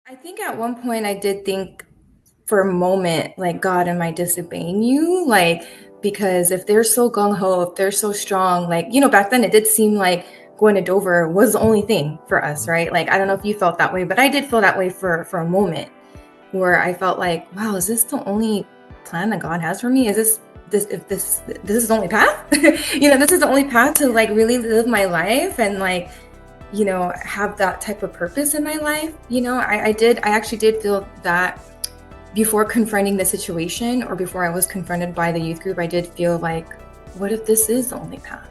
I think at one point I did think for a moment, like, God, am I disobeying you? Like, because if they're so gung ho, if they're so strong, like, back then it did seem like going to Dover was the only thing for us, right? Like, I don't know if you felt that way, but I did feel that way for a moment where I felt like, wow, is this the only plan that God has for me? Is this is the only path? This is the only path to like really live my life and like have that type of purpose in my life. I actually did feel that before confronting the situation or before I was confronted by the youth group. I did feel like, what if this is the only path?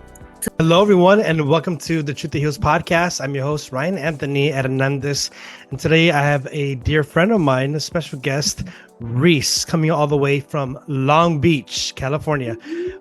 Hello, everyone, and welcome to the Truth That Heals podcast. I'm your host, Ryan Anthony Hernandez, and today I have a dear friend of mine, a special guest, Rese, coming all the way from Long Beach, California.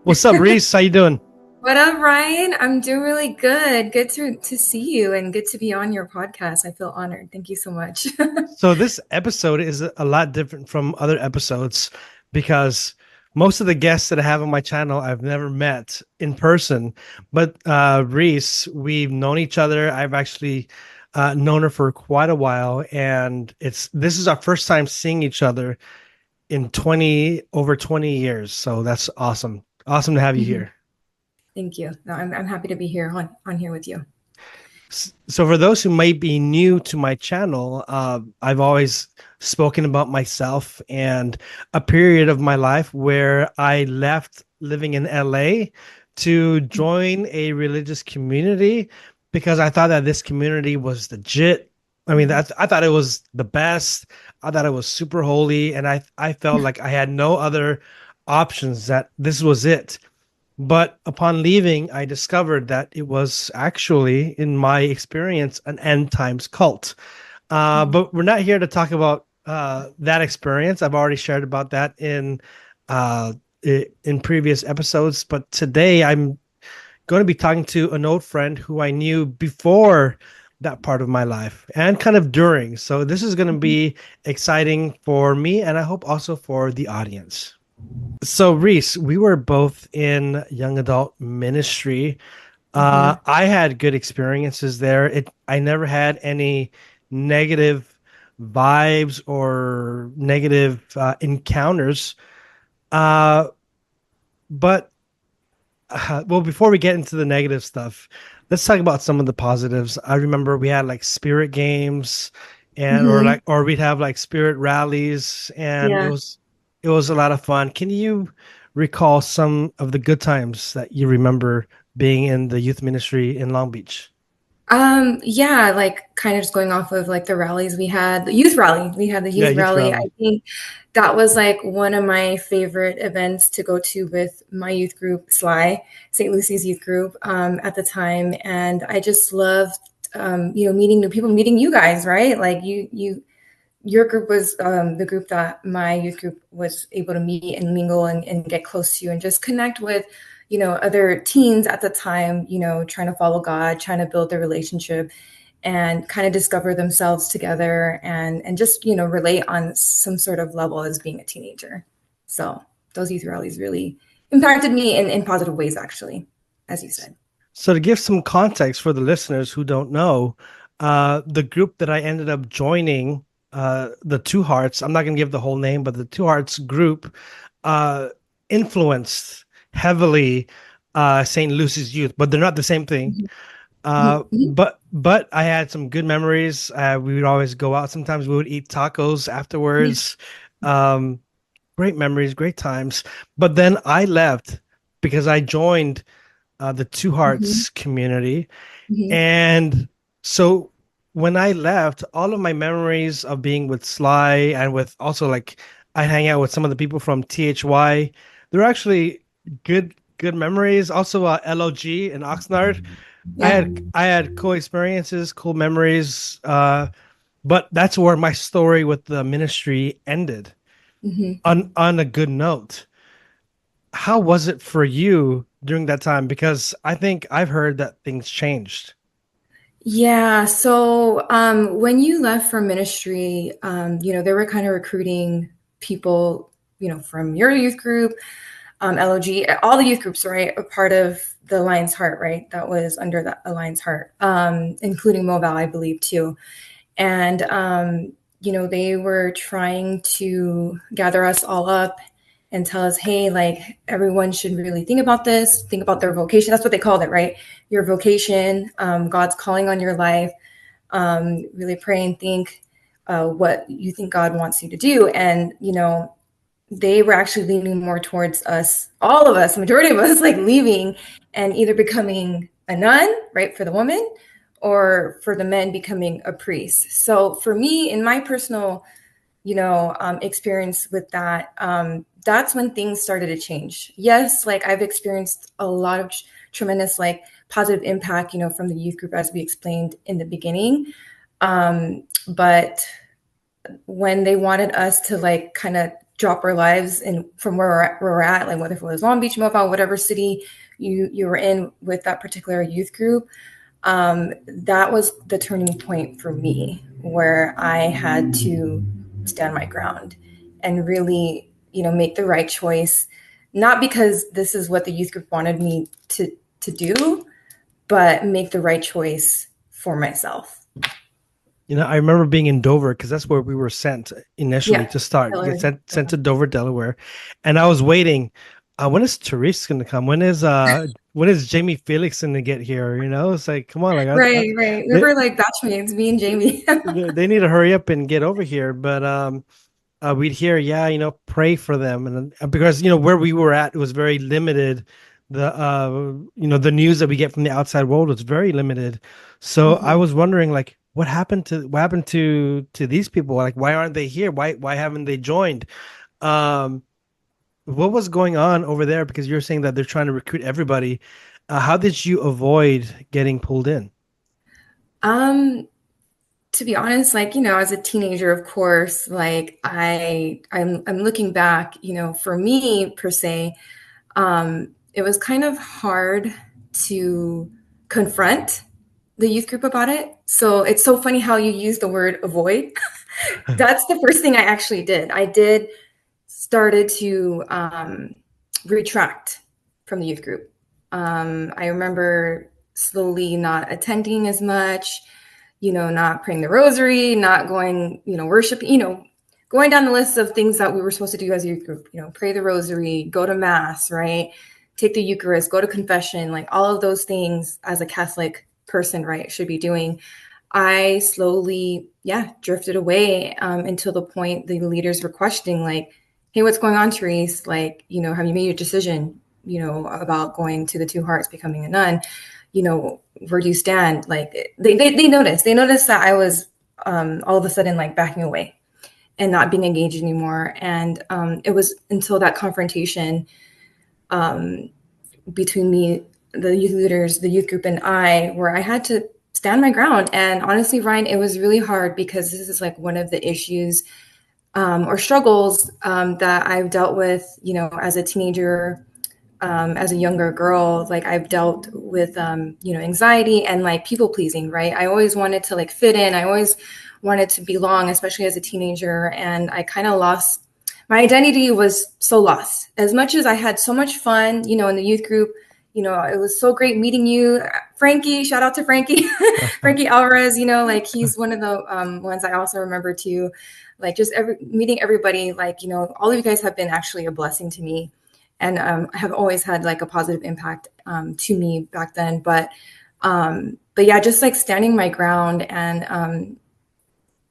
What's up, Rese? How you doing? What up, Ryan? I'm doing really good. Good to see you and good to be on your podcast. I feel honored. Thank you so much. So this episode is a lot different from other episodes because most of the guests that I have on my channel I've never met in person. But Rese, we've known each other. I've actually known her for quite a while, and this is our first time seeing each other in over 20 years. So that's awesome. Awesome to have you here. Thank you. No, I'm happy to be here on here with you. So for those who might be new to my channel, I've always spoken about myself and a period of my life where I left living in LA to join a religious community because I thought that this community was legit. I mean, I thought it was the best. I thought it was super holy, and I felt like I had no other options, that this was it. But upon leaving, I discovered that it was actually, in my experience, an end times cult. But we're not here to talk about that experience. I've already shared about that uh, in previous episodes. But today, I'm going to be talking to an old friend who I knew before that part of my life and kind of during. So this is going to be exciting for me, and I hope also for the audience. So, Rese, we were both in young adult ministry. I had good experiences there. I never had any negative vibes or negative encounters. Uh, but well, before we get into the negative stuff, let's talk about some of the positives. I remember we had like spirit games, and or we'd have like spirit rallies, and Yeah. it was a lot of fun. Can you recall some of the good times that you remember being in the youth ministry in Long Beach? Yeah, like kind of just going off of like the rallies we had, the youth rally. We had the Yeah, youth youth rally. I rally. think that was like one of my favorite events to go to with my youth group, SLY, St. Lucy's youth group, at the time. And I just loved, meeting new people, meeting you guys, right? Like your group was the group that my youth group was able to meet and mingle and get close to and just connect with, other teens at the time, trying to follow God, trying to build their relationship and kind of discover themselves together and just, relate on some sort of level as being a teenager. So those youth rallies really impacted me in positive ways, actually, as you said. So to give some context for the listeners who don't know, the group that I ended up joining, the Two Hearts, I'm not going to give the whole name, but the Two Hearts group uh, influenced heavily St. Lucy's youth, but they're not the same thing. But I had some good memories. We would always go out. Sometimes we would eat tacos afterwards. Um, Great memories, great times. But then I left because I joined the Two Mm-hmm. Hearts community. Mm-hmm. And so when I left, all of my memories of being with Sly and with also like I hang out with some of the people from THY, they're actually good memories. Also LOG and Oxnard. Yeah. I had cool experiences, cool memories. But that's where my story with the ministry ended Mm-hmm. on a good note. How was it for you during that time? Because I think I've heard that things changed. Yeah. So when you left for ministry, they were kind of recruiting people, from your youth group, LOG, all the youth groups, right? A part of the Lion's Heart, right? That was under the Lion's Heart, including Mobile, I believe, too. And they were trying to gather us all up and tell us, hey, like everyone should really think about this, think about their vocation. That's what they called it, right? Your vocation, God's calling on your life. Really pray and think what you think God wants you to do. And, they were actually leaning more towards us, all of us, majority of us, like leaving and either becoming a nun, right, for the woman, or for the men becoming a priest. So for me, in my personal, experience with that, that's when things started to change. Yes, like I've experienced a lot of tremendous, like positive impact, from the youth group, as we explained in the beginning. But when they wanted us to like kind of drop our lives and from where we're at, like whether it was Long Beach, Mobile, whatever city you were in with that particular youth group, that was the turning point for me where I had to stand my ground and really, make the right choice, not because this is what the youth group wanted me to do, but make the right choice for myself. I remember being in Dover because that's where we were sent initially Yeah. to start. Get Hillary. sent to Dover, Delaware, and I was waiting. When is Therese going to come? When is Jamie Felix going to get here? It's like, come on, like Right, right. We they were like batchmates, me and Jamie. they need to hurry up and get over here. But we'd hear, yeah, pray for them, and because where we were at, it was very limited. The news that we get from the outside world was very limited. So I Mhm. was wondering, like, what happened to these people? Like, why aren't they here? Why haven't they joined? Um, what was going on over there? Because you're saying that they're trying to recruit everybody. How did you avoid getting pulled in? Um, to be honest, like, as a teenager, of course, like I'm looking back, for me per se, it was kind of hard to confront the youth group about it. So it's so funny how you use the word avoid. That's the first thing I actually did. I did started to retract from the youth group. I remember slowly not attending as much, not praying the rosary, not going, worship, going down the list of things that we were supposed to do as a youth group, pray the rosary, go to mass, right? Take the Eucharist, go to confession, like all of those things as a Catholic person, right, should be doing. I slowly, yeah, drifted away until the point the leaders were questioning, like, hey, what's going on, Therese? Like, have you made your decision, about going to the Two Hearts, becoming a nun? Where do you stand? Like, they noticed. They noticed that I was all of a sudden like backing away and not being engaged anymore. And it was until that confrontation um, between me, the youth leaders, the youth group, and I, where I had to stand my ground. And honestly, Ryan, it was really hard because this is like one of the issues or struggles that I've dealt with, as a teenager, as a younger girl. Like I've dealt with, anxiety and like people pleasing, right? I always wanted to like fit in. I always wanted to belong, especially as a teenager. And I kind of lost my identity, was so lost. As much as I had so much fun, in the youth group, it was so great meeting you, Frankie. Shout out to Frankie, Frankie Alvarez. Like he's one of the ones I also remember too. Like just meeting everybody. Like all of you guys have been actually a blessing to me, and have always had like a positive impact to me back then. But yeah, just like standing my ground and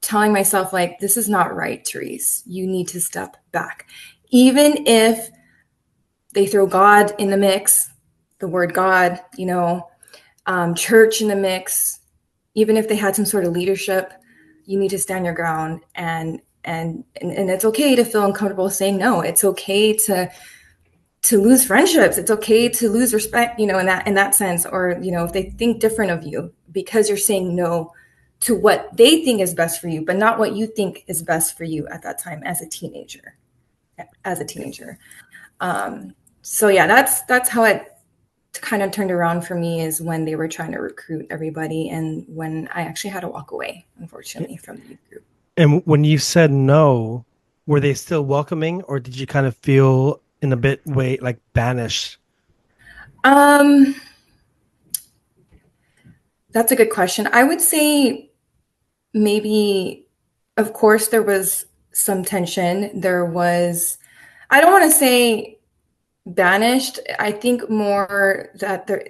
telling myself like, this is not right, Therese. You need to step back, even if they throw God in the mix, the word God, church in the mix. Even if they had some sort of leadership, you need to stand your ground, and it's okay to feel uncomfortable saying no. It's okay to lose friendships. It's okay to lose respect, in that sense, or if they think different of you because you're saying no to what they think is best for you, but not what you think is best for you at that time as a teenager. As a teenager, so yeah, that's how it kind of turned around for me, is when they were trying to recruit everybody, and when I actually had to walk away, unfortunately, from the youth group. And when you said no, were they still welcoming, or did you kind of feel in a bit way like banished? Um, that's a good question. I would say maybe of course, there was some tension. There was, I don't want to say banished. I think more that there,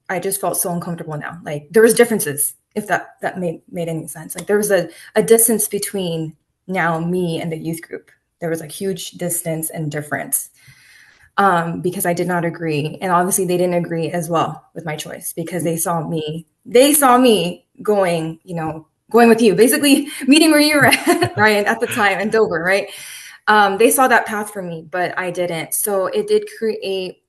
I just felt so uncomfortable now. Like there was differences, if that made any sense. Like there was a distance between now me and the youth group. There was like huge distance and difference because I did not agree, and obviously they didn't agree as well with my choice because they saw me going, going with you, basically meeting where you were at, Ryan, at the time in Dover, right? They saw that path for me, but I didn't. So it did create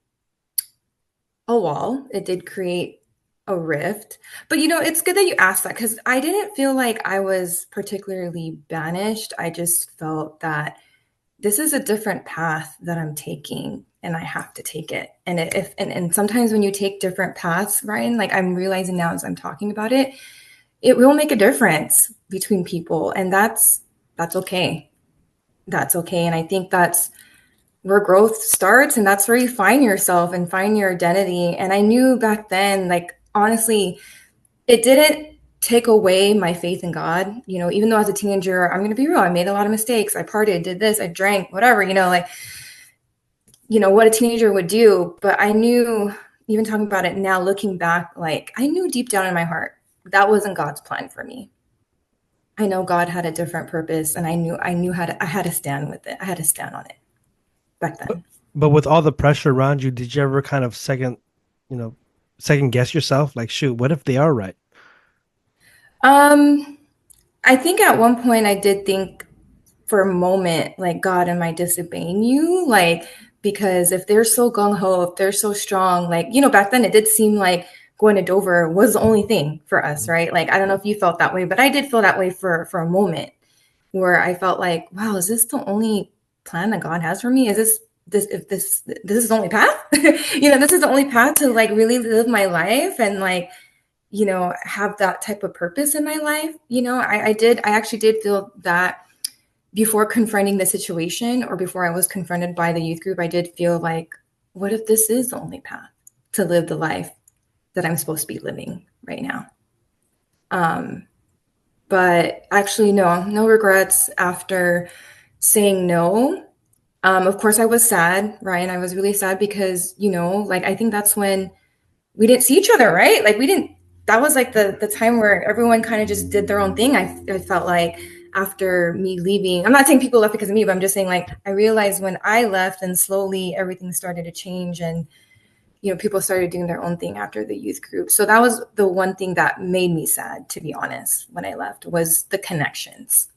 a wall. It did create a rift. But it's good that you asked that because I didn't feel like I was particularly banished. I just felt that this is a different path that I'm taking and I have to take it. And and sometimes when you take different paths, Ryan, like I'm realizing now as I'm talking about it, it will make a difference between people. And that's okay. That's okay. And I think that's where growth starts and that's where you find yourself and find your identity. And I knew back then, like honestly, it didn't take away my faith in God. Even though as a teenager, I'm going to be real, I made a lot of mistakes. I partied, did this, I drank, whatever, like, what a teenager would do. But I knew, even talking about it now, looking back, like I knew deep down in my heart, that wasn't God's plan for me. I know God had a different purpose and I had to stand with it. I had to stand on it back But, then. but with all the pressure around you, did you ever kind of you know, second guess yourself? Like, shoot, what if they are right? Um, I think at one point I did think for a moment, like, God, am I disobeying you? Like, because if they're so gung ho, if they're so strong, like, back then it did seem like going to Dover was the only thing for us, right? Like, I don't know if you felt that way, but I did feel that way for a moment where I felt like, wow, is this the only plan that God has for me? Is this is the only path? This is the only path to like really live my life and like have that type of purpose in my life. I actually did feel that before confronting the situation or before I was confronted by the youth group, I did feel like, what if this is the only path to live the life that I'm supposed to be living right now? But actually, no regrets after saying no. Of course, I was sad, Ryan. I was really sad because, like, I think that's when we didn't see each other, right? Like, we didn't, that was like the time where everyone kind of just did their own thing. I felt like after me leaving, I'm not saying people left because of me, but I'm just saying, like, I realized when I left and slowly everything started to change and, people started doing their own thing after the youth group. So that was the one thing that made me sad, to be honest, when I left, was the connections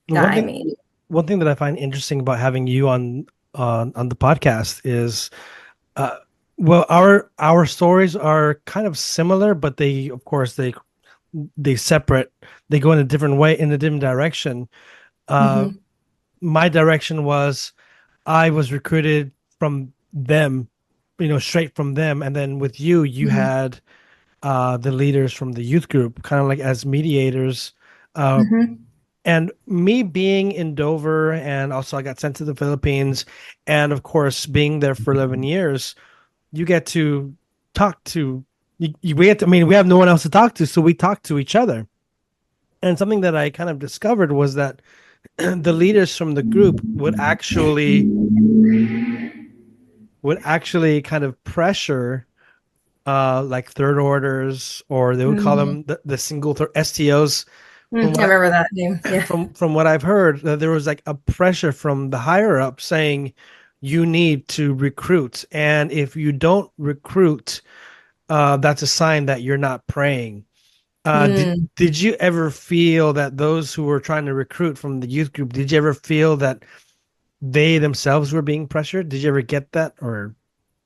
that One I thing, made. one thing that I find interesting about having you on the podcast is, uh, well, our stories are kind of similar, but they, of course, they separate. They go in a different way, in a different direction. Uh, Mm-hmm. my direction was I was recruited from them, straight from them, and then with you, you Mm-hmm. had the leaders from the youth group, kind of like as mediators. Uh, Mm-hmm. and me being in Dover, and also I got sent to the Philippines, and of course being there for 11 years, you get to talk to we get to, I mean, we have no one else to talk to, so we talk to each other. And something that I kind of discovered was that the leaders from the group would actually kind of pressure like third orders, or they would call Mm-hmm. them the STOs. From I what remember that name. Yeah. from what I've heard, there was like a pressure from the higher up saying you need to recruit, and if you don't recruit, that's a sign that you're not praying. Mm. Did you ever feel that those who were trying to recruit from the youth group, did you ever feel that they themselves were being pressured? Did you ever get that? Or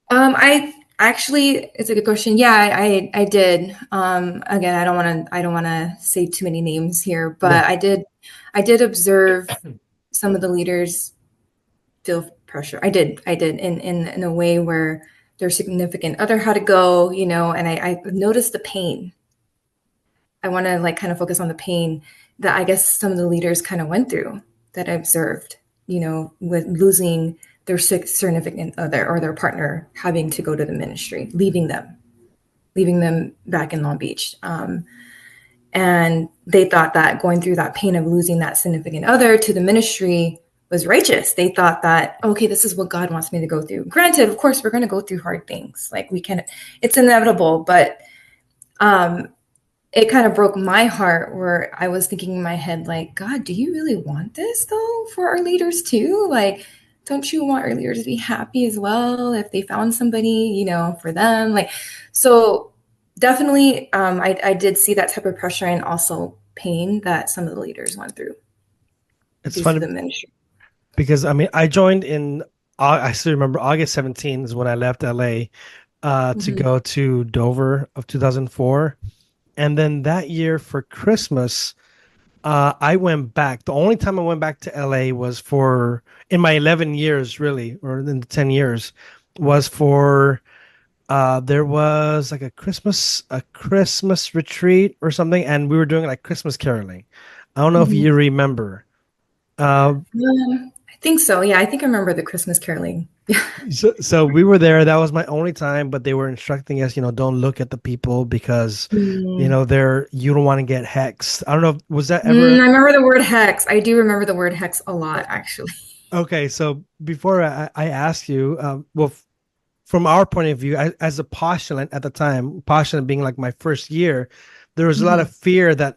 I actually, it's a good question. Yeah, I did. Again, I don't want to say too many names here, yeah. but I did observe some of the leaders feel pressure. I did in a way where their significant other had to go, and I noticed the pain. I want to like kind of focus on the pain that I guess some of the leaders kind of went through that I observed, with losing their significant other or their partner having to go to the ministry, leaving them back in Long Beach. And they thought that going through that pain of losing that significant other to the ministry was righteous. They thought that, okay, this is what God wants me to go through. Granted, of course, we're going to go through hard things. Like we can, it's inevitable, but um, it kind of broke my heart where I was thinking in my head, like, God, do you really want this though for our leaders too? Like, don't you want our leaders to be happy as well if they found somebody, for them? Like, so definitely, I did see that type of pressure and also pain that some of the leaders went through It's due to funny the ministry. because I mean, I joined in. I still remember August 17th is when I left LA to Mm-hmm. go to Dover of 2004, and then that year for Christmas, I went back. The only time I went back to LA was for in my 11 years, really, or in the 10 years, was for there was like a Christmas retreat or something, and we were doing like Christmas caroling. I don't know if Mm-hmm. you remember. Uh, I think so. Yeah, I think I remember the Christmas caroling. so we were there. That was my only time, but they were instructing us, don't look at the people because, Mm. you don't want to get hexed. I don't know. Was that ever I remember the word hex. I do remember the word hex a lot, actually. okay? So before I ask you, well, from our point of view, as a postulant at the time, postulant being like my first year, there was a lot Mhm. of fear that,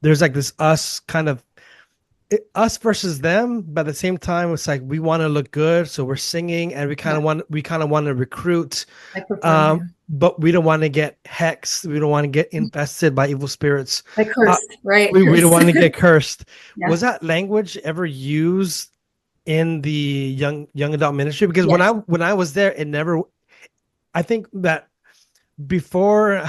there's like this us kind of us versus them, but at the same time, it's like we want to look good, so we're singing, and Yeah, we kind of want to recruit, like perform, yeah. but we don't want to get hexed. We don't want to get infested by evil spirits. Like Uh, cursed, right? we don't Cursed. want to get cursed. Yeah. Was that language ever used in the young adult ministry? Because Yes. when I was there, it never. I think that before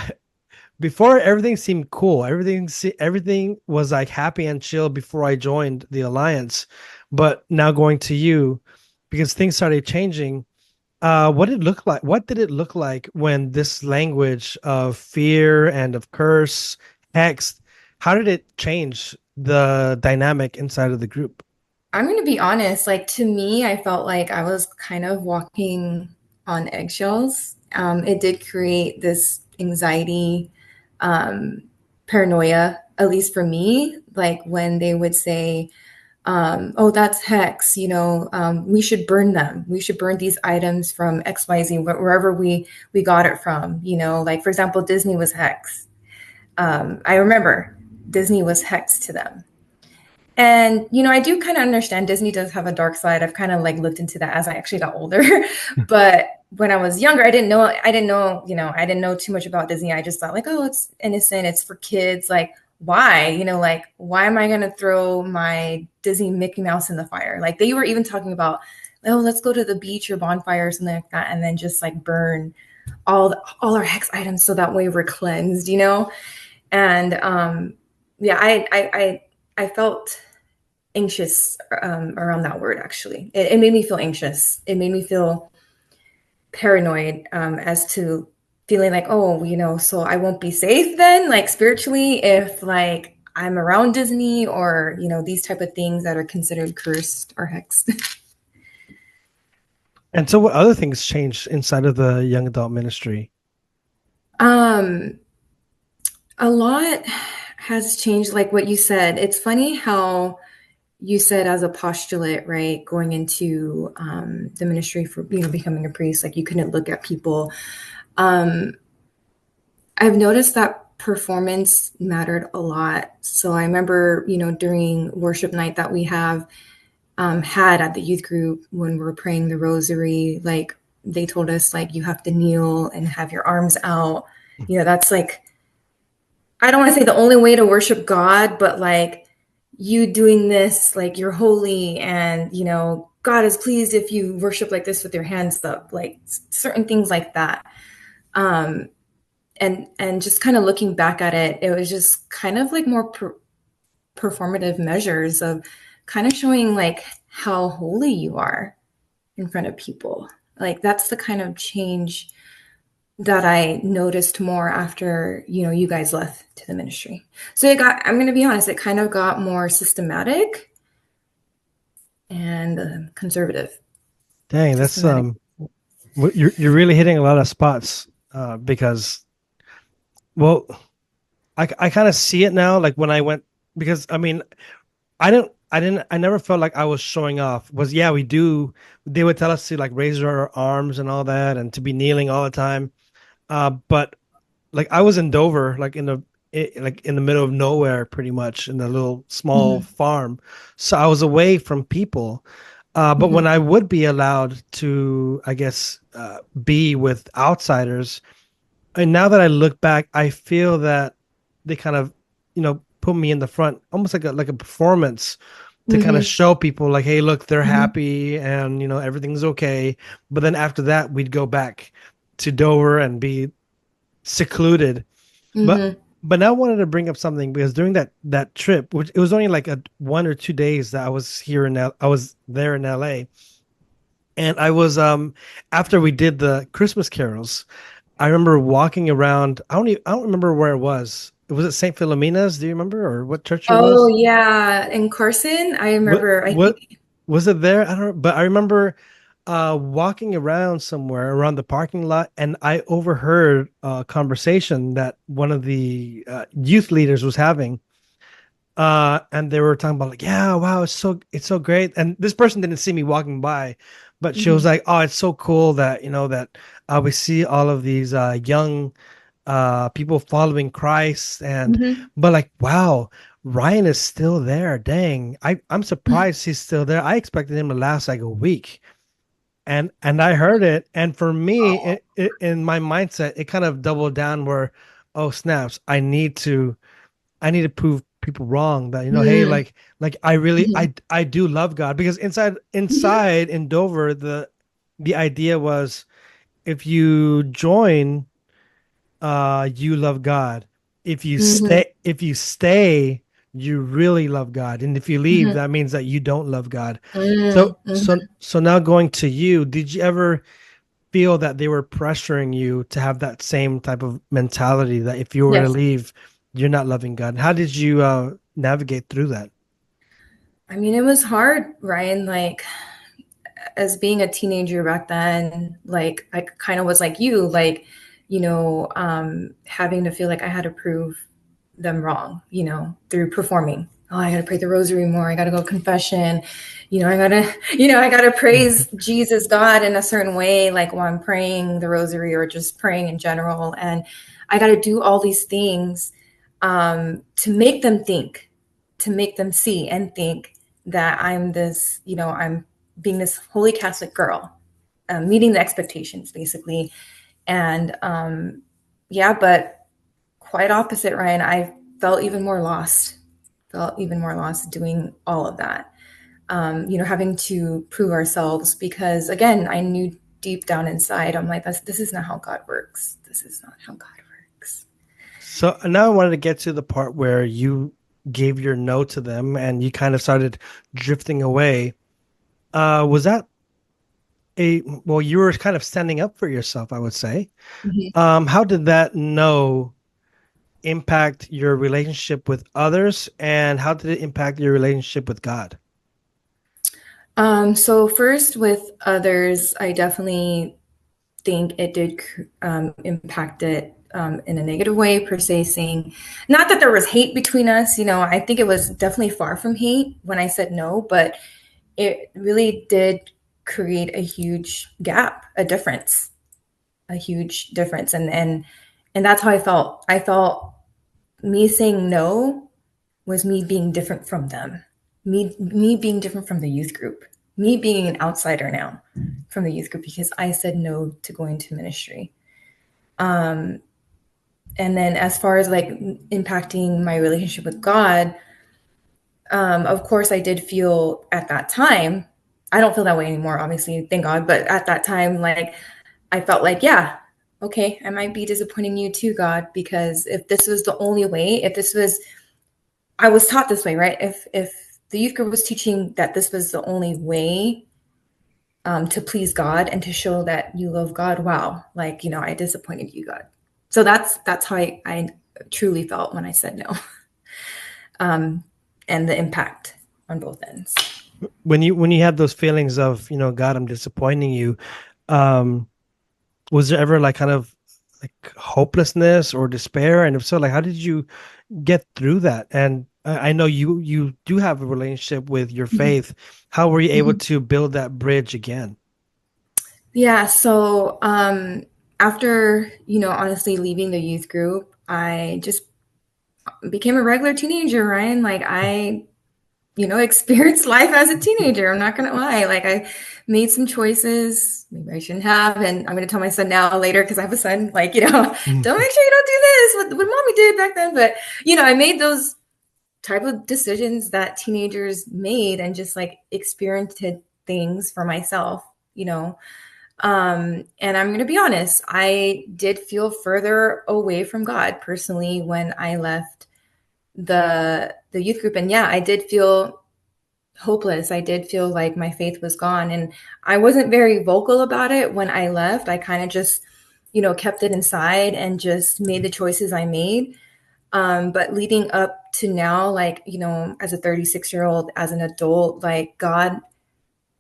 before everything seemed cool. Everything was like happy and chill before I joined the alliance. But now going to you, because things started changing. What did it look like when this language of fear and of curse, hex, how did it change the dynamic inside of the group? I'm going to be honest, like to me, I felt like I was kind of walking on eggshells. It did create this anxiety, um, paranoia, at least for me, like when they would say, oh, that's hex, we should burn them. We should burn these items from XYZ, wherever we got it from, like for example, Disney was hex. I remember Disney was hex to them. And I do kind of understand Disney does have a dark side. I've kind of like looked into that as I actually got older. But when I was younger, I didn't know too much about Disney. I just thought like, oh, it's innocent, it's for kids. Like, why? Like, why am I gonna throw my Disney Mickey Mouse in the fire? Like they were even talking about, oh, let's go to the beach or bonfire or something like that, and then just like burn all our hex items so that way we're cleansed. And yeah, I felt anxious around that word. Actually, it made me feel anxious. It made me feel paranoid, as to feeling like, oh, so I won't be safe then, like spiritually, if like I'm around Disney or these type of things that are considered cursed or hexed. And so, what other things changed inside of the young adult ministry? um a lot has changed, like what you said. It's funny how you said as a postulate, right, going into the ministry for becoming a priest, like you couldn't look at people. um I've noticed that performance mattered a lot. So I remember, during worship night that we have had at the youth group when we're praying the rosary, like they told us like you have to kneel and have your arms out. That's like, I don't want to say the only way to worship God, but like you doing this, like you're holy, and God is pleased if you worship like this with your hands up, like certain things like that. Um, and just kind of looking back at it, it was just kind of like more performative measures of kind of showing like how holy you are in front of people. Like that's the kind of change that I noticed more after you guys left to the ministry. So I'm going to be honest, it kind of got more systematic and conservative. Dang, that's Systematic. you're really hitting a lot of spots because well I kind of see it now, like when I went, because I mean, I never felt like I was showing off. Was yeah, we do. They would tell us to like raise our arms and all that, and to be kneeling all the time. But like I was in Dover, like like in the middle of nowhere, pretty much in a little small Mhm, farm. So I was away from people. But when mhm, I would be allowed to, I guess, be with outsiders, and now that I look back, I feel that they kind of, put me in the front, almost like a performance to kind of mhm, show people like, hey, look, they're mhm, happy and everything's okay. But then after that, we'd go back to Dover and be secluded. But mhm. but now I wanted to bring up something because during that trip, which it was only like a 1 or 2 days that I was I was there in LA, and I was after we did the Christmas carols, I remember walking around. I don't remember where it was. Was it St. Philomena's? Do you remember, or what church it Oh, was? yeah, in Carson, I What remember, I what think. was it there? I don't. But I remember walking around somewhere around the parking lot, and I overheard a conversation that one of the youth leaders was having. And they were talking about like, yeah, wow, it's so great. And this person didn't see me walking by, but she was Mhm, like, oh, it's so cool that that we see all of these young people following Christ. And mhm. but like, wow, Ryan is still there. Dang, I'm surprised he's still there. I expected him to last like a week. And I heard it, and for me, in my mindset, it kind of doubled down where, oh snaps, I need to prove people wrong that hey, Mm, like I really mhm, I do love God, because mhm, inside in Dover, the idea was, if you join, you love God. mhm, If you stay, you really love God, and if you leave, mhm, that means that you don't love God. mm, So now, going to you, did you ever feel that they were pressuring you to have that same type of mentality, that if you were to yes. leave, you're not loving God? How did you navigate through that? I mean, it was hard, Ryan, like, as being a teenager back then, like, I kind of was like you, like, having to feel like I had to prove them wrong, through performing. Oh, I got to pray the rosary more. I got to go confession. I got to, I got to praise Jesus, God in a certain way, like while I'm praying the rosary or just praying in general. And I got to do all these things to make them think, to make them see and think that I'm this, I'm being this holy Catholic girl, meeting the expectations basically. And yeah, but quite opposite, Ryan. I felt even more lost, felt even more lost doing all of that. Having to prove ourselves because, again, I knew deep down inside, I'm like, this is not how God works. This is not how God works. So now I wanted to get to the part where you gave your no to them and you kind of started drifting away. Was that well, you were kind of standing up for yourself, I would say. Mhm. How did that no impact your relationship with others, and how did it impact your relationship with God? So first with others, I definitely think it did impact it in a negative way, per se, saying not that there was hate between us. I think it was definitely far from hate when I said no, but it really did create a huge gap, a huge difference. And that's how I felt. I felt me saying no was me being different from them, me being different from the youth group, me being an outsider now from the youth group because I said no to going to ministry. Um, and then as far as like impacting my relationship with God, of course I did feel at that time. I don't feel that way anymore, obviously, thank God. But at that time, like I felt like, yeah, okay, I might be disappointing you too, God, because if this was the only way, if this was, I was taught this way, right? If the youth group was teaching that this was the only way to please God and to show that you love God, wow, like I disappointed you, God. So that's how I truly felt when I said no, um, and the impact on both ends. When you had those feelings of, God, I'm disappointing you, um was there ever like kind of like hopelessness or despair? And if so, like how did you get through that? And I know you do have a relationship with your Mhm. faith. How were you able Mhm. to build that bridge again? Yeah, so after, honestly leaving the youth group, I just became a regular teenager, Ryan. Like I experienced life as a teenager. I'm not gonna lie. Like I made some choices maybe I shouldn't have, and I'm gonna tell my son now later because I have a son. Like don't make sure you don't do this. What mommy did back then, but I made those type of decisions that teenagers made, and just like experienced things for myself. You know, and I'm gonna be honest. I did feel further away from God personally when I left the youth group, and yeah, I did feel hopeless. I did feel like my faith was gone. And I wasn't very vocal about it when I left. I kind of just, kept it inside and just made the choices I made. But leading up to now, like, as a 36-year-old, as an adult, like God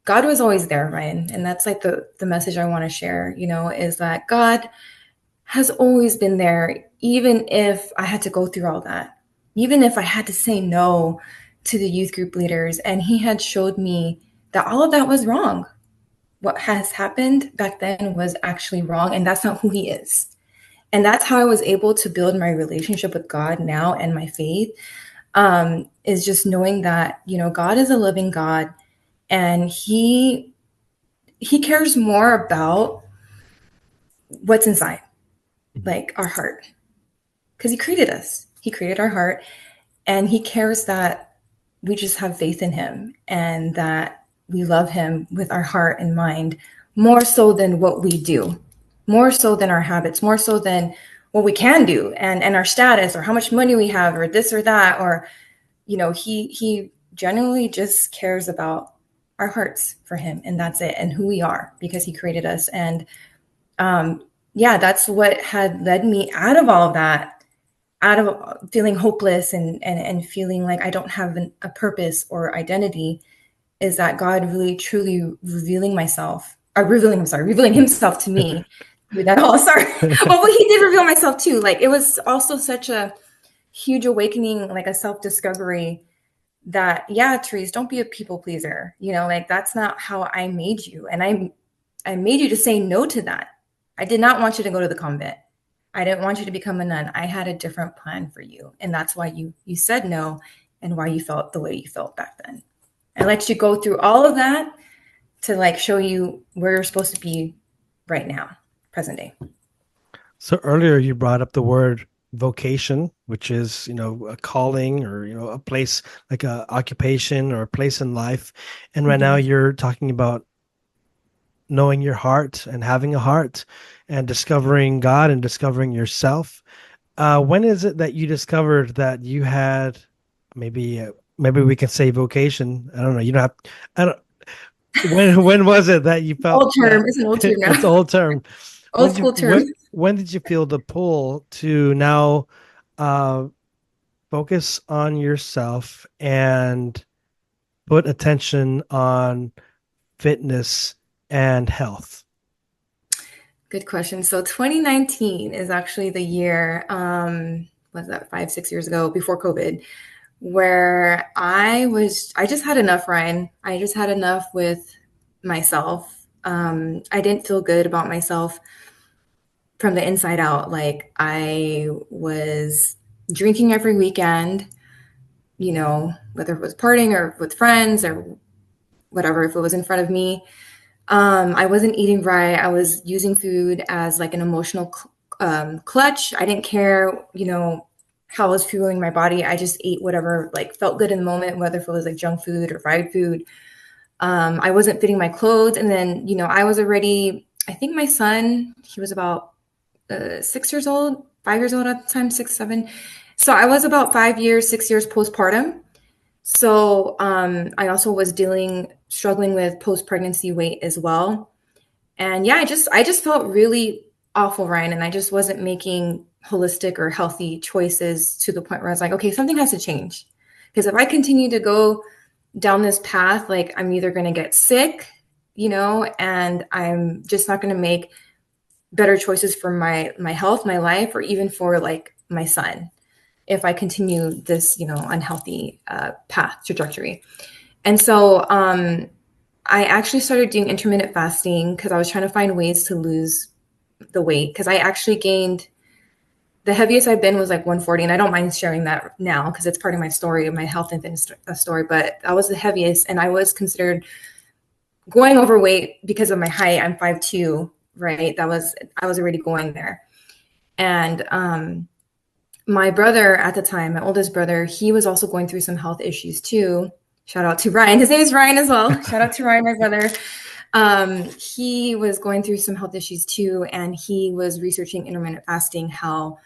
was always there, Ryan. And that's like the message I want to share, is that God has always been there, even if I had to go through all that, even if I had to say no to the youth group leaders. And he had showed me that all of that was wrong. What has happened back then was actually wrong, and that's not who he is. And that's how I was able to build my relationship with God now and my faith, is just knowing that, God is a living God, and he cares more about what's inside, like our heart, because he created us. He created our heart, and he cares that we just have faith in him and that we love him with our heart and mind more so than what we do, more so than our habits, more so than what we can do, and our status or how much money we have or this or that. Or he genuinely just cares about our hearts for him, and that's it, and who we are, because he created us. And yeah, that's what had led me out of all of that, out of feeling hopeless and feeling like I don't have a purpose or identity, is that God really truly revealing himself to me through that all. Sorry. Well, he did reveal myself too. Like it was also such a huge awakening, like a self-discovery, that yeah, Therese, don't be a people pleaser. Like that's not how I made you. And I made you to say no to that. I did not want you to go to the convent. I didn't want you to become a nun. I had a different plan for you. And that's why you said no, and why you felt the way you felt back then. I let you go through all of that to like show you where you're supposed to be right now, present day. So earlier you brought up the word vocation, which is, a calling or, a place like a occupation or a place in life. And right now Mm-hmm. you're talking about knowing your heart and having a heart and discovering God and discovering yourself. When is it that you discovered that you had maybe we can say vocation? I don't know. You don't have. I don't. When was it that you felt Old that term. It's an old term it's now. old term? Old school term. When did you feel the pull to now uh, focus on yourself and put attention on fitness and health? Good question. So 2019 is actually the year, was that 5, 6 years ago, before COVID, where I just had enough, Ryan. I just had enough with myself. I didn't feel good about myself from the inside out. Like I was drinking every weekend, whether it was partying or with friends or whatever, if it was in front of me. I wasn't eating right. I was using food as like an emotional clutch. I didn't care, how I was fueling my body. I just ate whatever like felt good in the moment, whether if it was like junk food or fried food. I wasn't fitting my clothes. And then, I was already, I think my son, he was about 6 years old, 5 years old at the time, 6, 7. So I was about 5 years, 6 years postpartum. So I also was struggling with post-pregnancy weight as well. And yeah, I just felt really awful, Ryan, and I just wasn't making holistic or healthy choices to the point where I was like, okay, something has to change. Because if I continue to go down this path, like I'm either going to get sick, and I'm just not going to make better choices for my health, my life, or even for like my son if I continue this, unhealthy path trajectory. And so I actually started doing intermittent fasting because I was trying to find ways to lose the weight because I actually gained the heaviest I've been was like 140, and I don't mind sharing that now because it's part of my story, my health and fitness story. But I was the heaviest, and I was considered going overweight because of my height. I'm 5'2", right? I was already going there, and my brother at the time, my oldest brother, he was also going through some health issues too. Shout out to Ryan. His name is Ryan as well. Shout out to Ryan, my brother. He was going through some health issues too, and he was researching intermittent fasting, how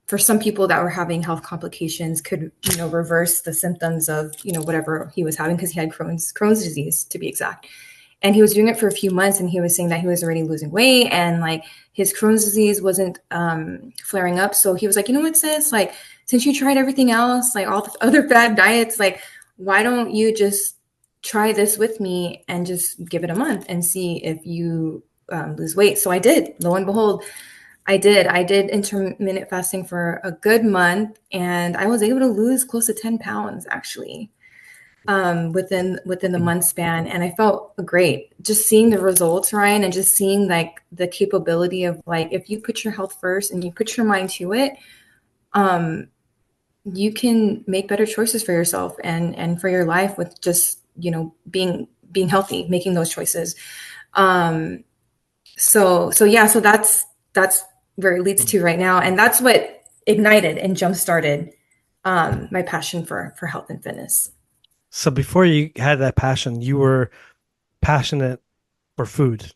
for some people that were having health complications could, reverse the symptoms of, whatever he was having because he had Crohn's disease to be exact. And he was doing it for a few months, and he was saying that he was already losing weight and like his Crohn's disease wasn't flaring up. So he was like, you know what, sis, like since you tried everything else, like all the other bad diets, like why don't you just try this with me and just give it a month and see if you lose weight. So I did. Lo and behold, I did. I did intermittent fasting for a good month, and I was able to lose close to 10 pounds actually within the month span, and I felt great. Just seeing the results, Ryan, and just seeing like the capability of like if you put your health first and you put your mind to it, you can make better choices for yourself and for your life with just being healthy, making those choices. Um, so yeah, so that's where it leads to right now, and that's what ignited and jump started my passion for health and fitness. So before you had that passion, you were passionate for food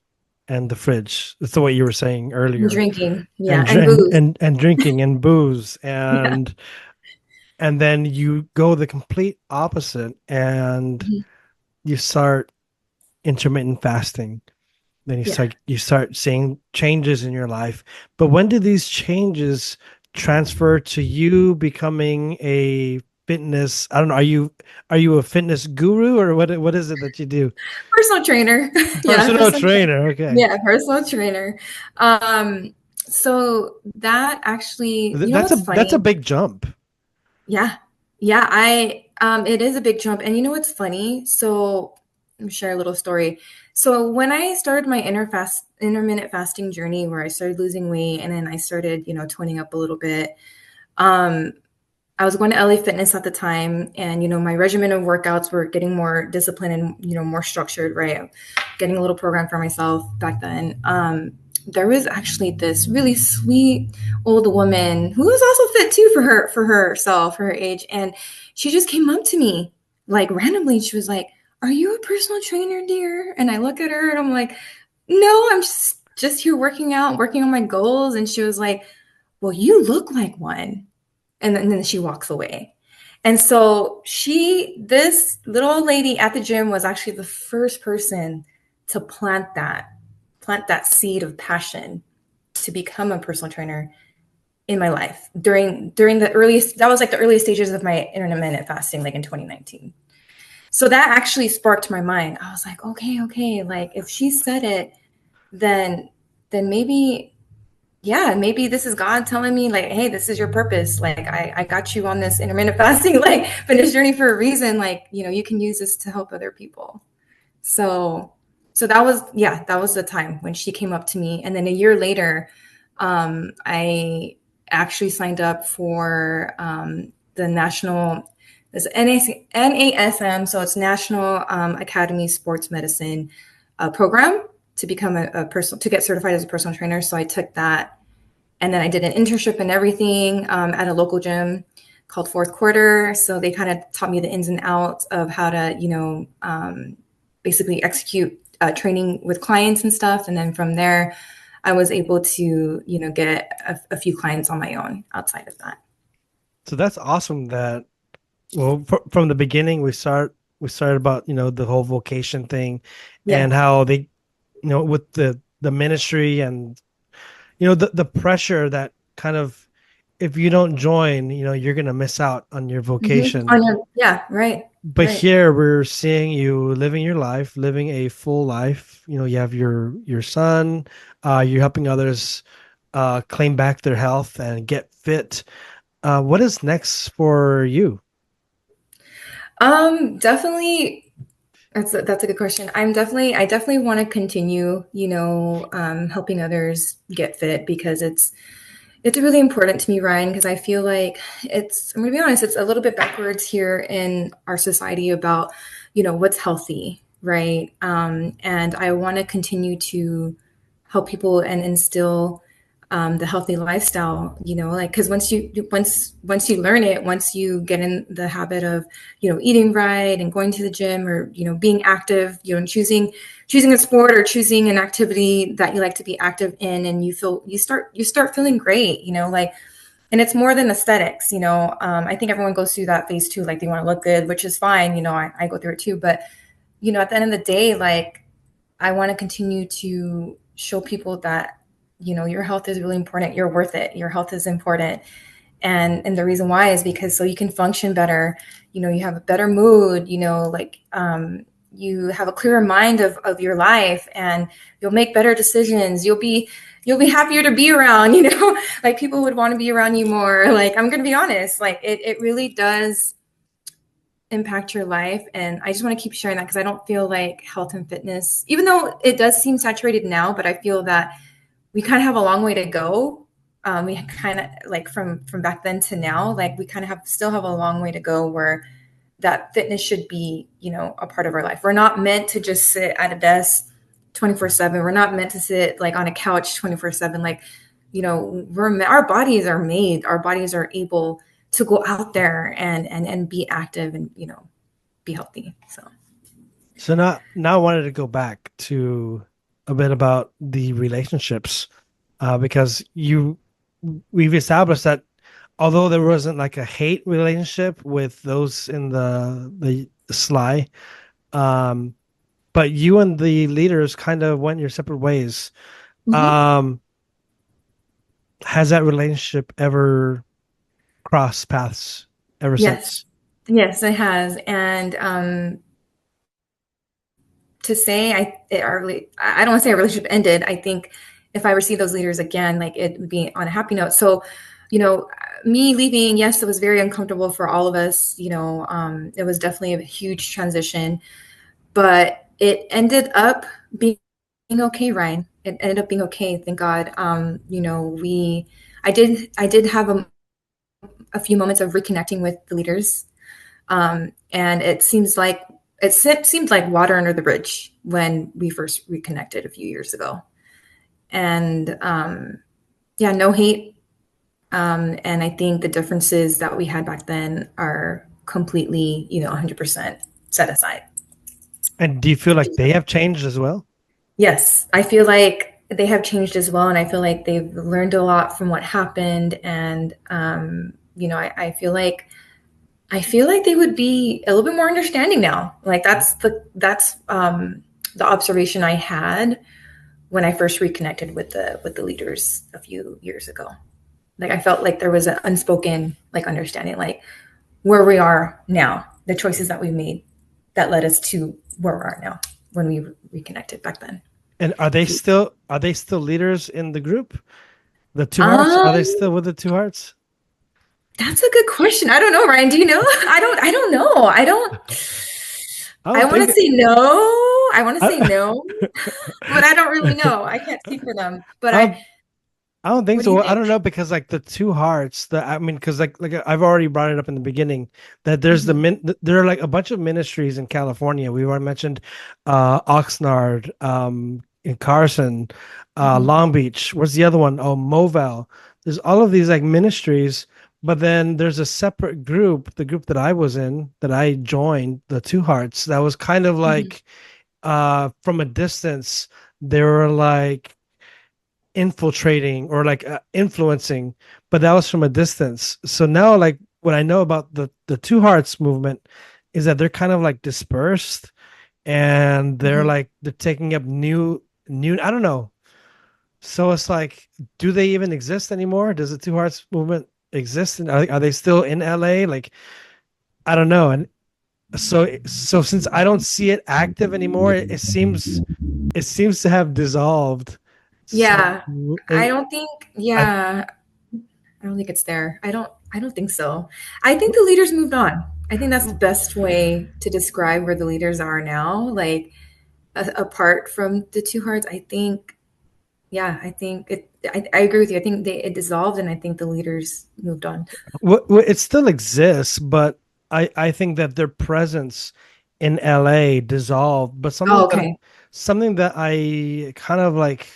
and the fridge. That's the way you were saying earlier, Drinking, yeah, and and booze. and drinking and booze, Yeah. and then you go the complete opposite, and Mhm. you start intermittent fasting. Then Yeah. you start seeing changes in your life. But when did these changes transfer to you becoming a fitness? I don't know. Are you a fitness guru, or what is it that you do? Personal trainer. Yeah, Personal personal trainer. trainer. Okay. Yeah, personal trainer. So that actually, what's That's a funny? big jump. Yeah. Yeah, it is a big jump. And you know what's funny? So let me share a little story. So when I started my intermittent fasting journey where I started losing weight and then I started, toning up a little bit, um, I was going to LA Fitness at the time, and my regimen of workouts were getting more disciplined and more structured. Right, getting a little program for myself back then. There was actually this really sweet old woman who was also fit too for herself, for her age, and she just came up to me like randomly. She was like, "Are you a personal trainer, dear?" And I look at her and I'm like, "No, I'm just here working out, working on my goals." And she was like, "Well, you look like one." And then she walks away. And so this little old lady at the gym was actually the first person to plant that seed of passion to become a personal trainer in my life during the earliest, that was like the earliest stages of my intermittent fasting, like in 2019. So that actually sparked my mind. I was like, okay, like if she said it, then maybe, yeah, maybe this is God telling me like, hey, this is your purpose. Like I got you on this intermittent fasting, like fitness journey for a reason. Like, you can use this to help other people. So that was, yeah, that was the time when she came up to me. And then a year later, I actually signed up for the national, this NASM, so it's National Academy Sports Medicine program to become a personal, to get certified as a personal trainer. So I took that, and then I did an internship and everything at a local gym called Fourth Quarter. So they kind of taught me the ins and outs of how to, basically execute training with clients and stuff. And then from there, I was able to, get a few clients on my own outside of that. So that's awesome that well from the beginning we started about the whole vocation thing Yeah. and how they with the ministry and the pressure that kind of if you don't join, you're gonna miss out on your vocation. On your, yeah, right, But right. here we're seeing you living your life, living a full life. You have your son, you're helping others claim back their health and get fit. What is next for you? Definitely. That's a good question. I definitely want to continue, helping others get fit because it's really important to me, Ryan, because I feel like I'm gonna be honest, it's a little bit backwards here in our society about, what's healthy, right? And I want to continue to help people and instill the healthy lifestyle, like because once you learn it, once you get in the habit of, eating right and going to the gym or being active, choosing a sport or choosing an activity that you like to be active in, and you start feeling great, like, and it's more than aesthetics, I think everyone goes through that phase too, like they want to look good, which is fine, I go through it too, but at the end of the day, like I want to continue to show people that, your health is really important. You're worth it. Your health is important. And the reason why is because so you can function better, you have a better mood, like you have a clearer mind of your life, and you'll make better decisions. You'll be happier to be around, like people would want to be around you more. Like I'm gonna be honest, like it really does impact your life. And I just want to keep sharing that because I don't feel like health and fitness, even though it does seem saturated now, but I feel that we kind of have a long way to go. We kind of like from back then to now, like we kind of still have a long way to go where that fitness should be, a part of our life. We're not meant to just sit at a desk 24/7. We're not meant to sit like on a couch 24/7. Like, our bodies are made, our bodies are able to go out there and be active and, be healthy. So, So now I wanted to go back to a bit about the relationships, because we've established that although there wasn't like a hate relationship with those in the sly, um, but you and the leaders kind of went your separate ways. mhm. Um, has that relationship ever crossed paths ever Yes, since? yes, it has. And to say I don't want to say our relationship ended. I think if I were to see those leaders again, like it would be on a happy note. So, you know, me leaving, yes, it was very uncomfortable for all of us. It was definitely a huge transition, but it ended up being okay, Ryan. It ended up being okay, thank God. I did have a few moments of reconnecting with the leaders, and it seemed like water under the bridge when we first reconnected a few years ago. And yeah, no hate. And I think the differences that we had back then are completely, 100% set aside. And do you feel like they have changed as well? Yes, I feel like they have changed as well, and I feel like they've learned a lot from what happened. And I feel like they would be a little bit more understanding now. Like that's the observation I had when I first reconnected with the leaders a few years ago. Like I felt like there was an unspoken like understanding, like where we are now, the choices that we made that led us to where we are now when we reconnected back then. And are they still leaders in the group? The two hearts? Are they Um, still with the two hearts? that's a good question. I don't know, Ryan. Do you know? I don't know. I don't. I I don't want think to say no. I want to say I, no, but I don't really know. I can't speak for them. But I don't I don't think what do you so. I think? don't know because like the two hearts, I mean, because like I've already brought it up in the beginning that Hmm. there are like a bunch of ministries in California. We already mentioned Oxnard, in Carson, Hmm. Long Beach. What's the other one? Oh, Movell. There's all of these like ministries, but then there's a separate group, the group that I was in, that I joined, the Two Hearts, that was kind of Hmm. like from a distance. They were like infiltrating or like influencing, but that was from a distance. So now, like what I know about the Two Hearts movement is that they're kind of like dispersed, and Hmm. they're taking up new. I don't know. So it's like, do they even exist anymore? Does the Two Hearts movement? exist? Are they still in LA? Like, I don't know. And so since I don't see it active anymore, it seems to have dissolved. So Yeah. I don't think, I, yeah, I don't think it's there. I don't think so. I think the leaders moved on. I think that's the best way to describe where the leaders are now. Like apart from the two hearts, I think, yeah, I think I agree with you. I think it dissolved, and I think the leaders moved on. it still exists, but I think that their presence in LA dissolved. But Oh, okay. something that I kind of like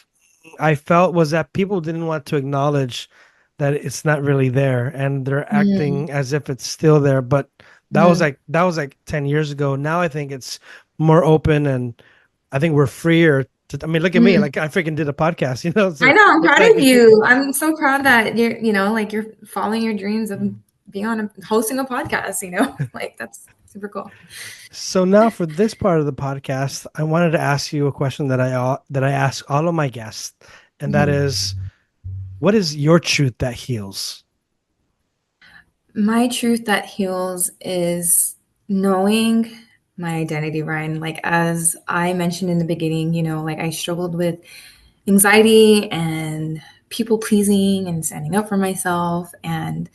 I felt was that people didn't want to acknowledge that it's not really there, and they're Mm, acting as if it's still there. But mm, that was like 10 years ago. Now I think it's more open, and I think we're freer to, I mean, look at me, mm. like I freaking did a podcast, you know, I so know. I'm it's proud like of you. I'm so proud that like you're following your dreams of being hosting a podcast. Like that's super cool. so now for this part of the podcast, I wanted to ask you a question that I ask all of my guests, and that Mhm. is, what is your truth that heals? My truth that heals is knowing my identity, Ryan. Like, as I mentioned in the beginning, like I struggled with anxiety and people pleasing and standing up for myself. And,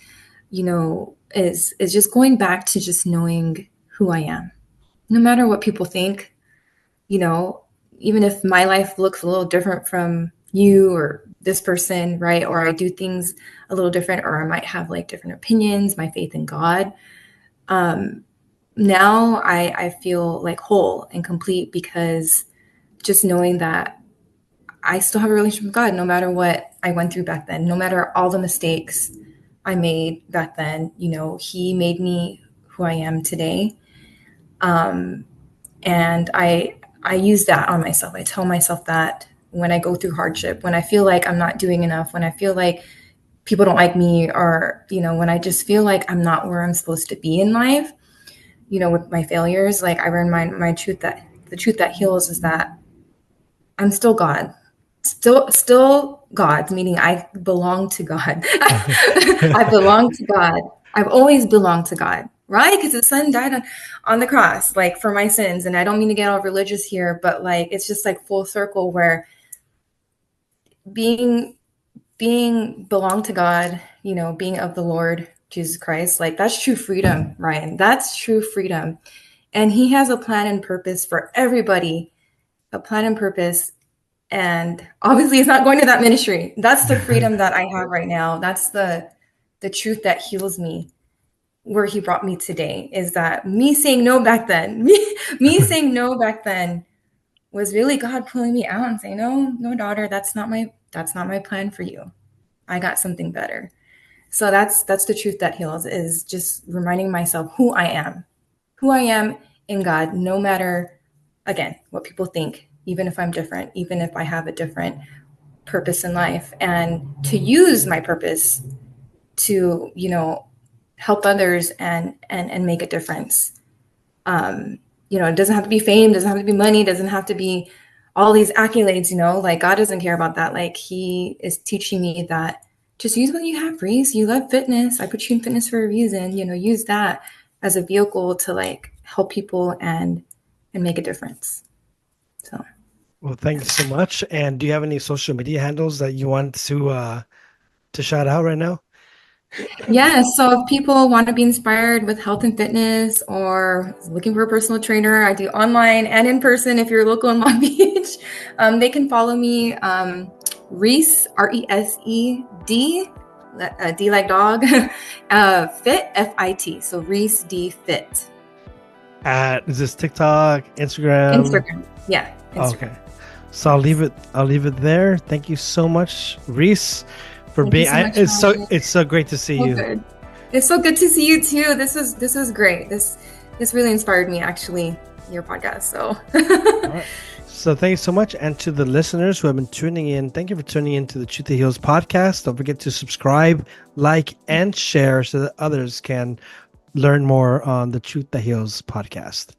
is just going back to just knowing who I am, no matter what people think, you know, even if my life looks a little different from you or this person, right? Or I do things a little different, or I might have like different opinions, my faith in God. Um, Now I feel like whole and complete because just knowing that I still have a relationship with God no matter what I went through back then, no matter all the mistakes I made back then, He made me who I am today. Um, and I use that on myself. I tell myself that when I go through hardship, when I feel like I'm not doing enough, when I feel like people don't like me, or when I just feel like I'm not where I'm supposed to be in life, with my failures, like I remind my truth that the truth that heals is that I'm still God. Still God's, meaning I belong to God. I belong to God. I've always belonged to God, right? Because His Son died on the cross, like for my sins. And I don't mean to get all religious here, but like it's just like full circle where being being belong to God, being of the Lord Jesus Christ, like that's true freedom, Ryan. That's true freedom. And He has a plan and purpose for everybody, a plan and purpose. And obviously it's not going to that ministry. That's the freedom that I have right now. That's the truth that heals me, where He brought me today, is that me saying no back then, me saying no back then was really God pulling me out and saying, no, no, daughter, that's not my plan for you. I got something better. So that's the truth that heals, is just reminding myself who I am in God, no matter, again, what people think, even if I'm different, even if I have a different purpose in life, and to use my purpose to, help others and make a difference. It doesn't have to be fame, doesn't have to be money, doesn't have to be all these accolades, like God doesn't care about that. Like He is teaching me that just use what you have, Reese. You love fitness. I put you in fitness for a reason. Use that as a vehicle to like help people and make a difference. So Well, thank you so much. And do you have any social media handles that you want to shout out right now? yeah, so if people want to be inspired with health and fitness or looking for a personal trainer, I do online and in person. If you're local in Long Beach, they can follow me, Rese, Resed, D like dog, Fit, FIT. So Rese D Fit. Is this TikTok, Instagram? Instagram. Yeah, Okay. Instagram. So Yes. I'll leave it there. Thank you so much, Reese, for Thank you being so much, Ryan. it's so great to see So you. good. It's so good to see you too. This was great. This really inspired me, actually, your podcast. So All right. So thank you so much. And to the listeners who have been tuning in, thank you for tuning in to the Truth That Heals podcast. Don't forget to subscribe, like, and share so that others can learn more on the Truth That Heals podcast.